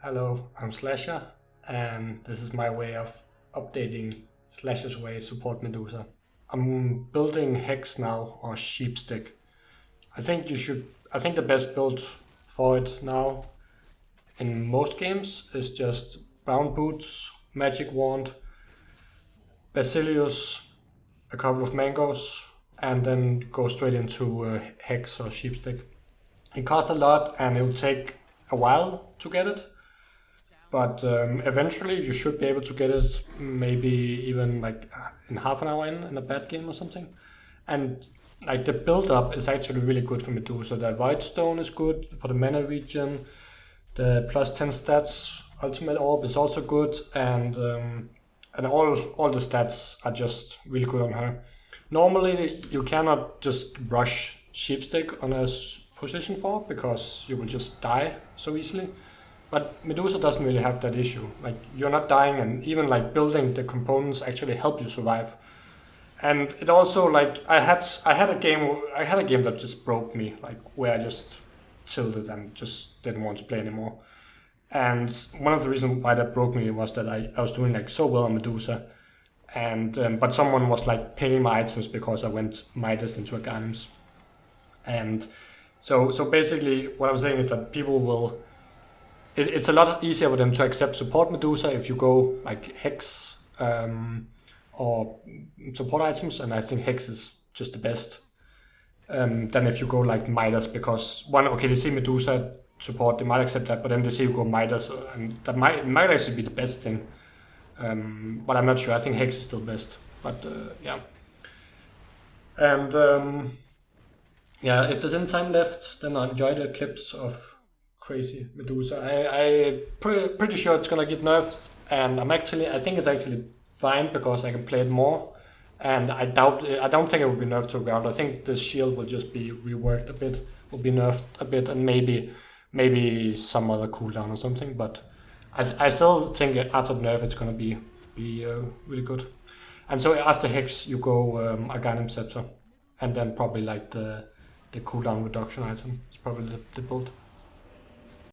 Hello, I'm slahser, and this is my way of updating slahser's way support Medusa. I'm building Hex now, or Sheepstick. I think the best build for it now in most games is just brown boots, magic wand, basilius, a couple of mangoes, and then go straight into Hex or Sheepstick. It costs a lot and it will take a while to get it. But eventually you should be able to get it, maybe even like in half an hour in a bad game or something. And like the build up is actually really good for Medusa. The Void Stone is good for the mana regen. The plus 10 stats ultimate orb is also good, and all the stats are just really good on her. Normally you cannot just rush Sheepstick on a position 4 because you will just die so easily. But Medusa doesn't really have that issue. Like, you're not dying, and even like building the components actually help you survive. And it also, like, I had a game that just broke me, like where I just tilted and just didn't want to play anymore. And one of the reasons why that broke me was that I was doing like so well on Medusa, and but someone was like paying my items because I went Midas into Aghanims. And so basically what I'm saying is that people will. It's a lot easier for them to accept support Medusa if you go like Hex or support items, and I think Hex is just the best. Than if you go like Midas, because they see Medusa support, they might accept that, but then they see you go Midas, and that might actually be the best thing. But I'm not sure. I think Hex is still best. But yeah. And yeah, if there's any time left, then I'll enjoy the clips of crazy Medusa. I pretty sure it's gonna get nerfed, and I think it's actually fine because I can play it more. And I don't think it will be nerfed to ground. I think the shield will just be reworked a bit, will be nerfed a bit, and maybe some other cooldown or something. But I still think after the nerf it's gonna be really good. And so after Hex you go Aghanims Scepter, and then probably like the cooldown reduction item. It's probably the build.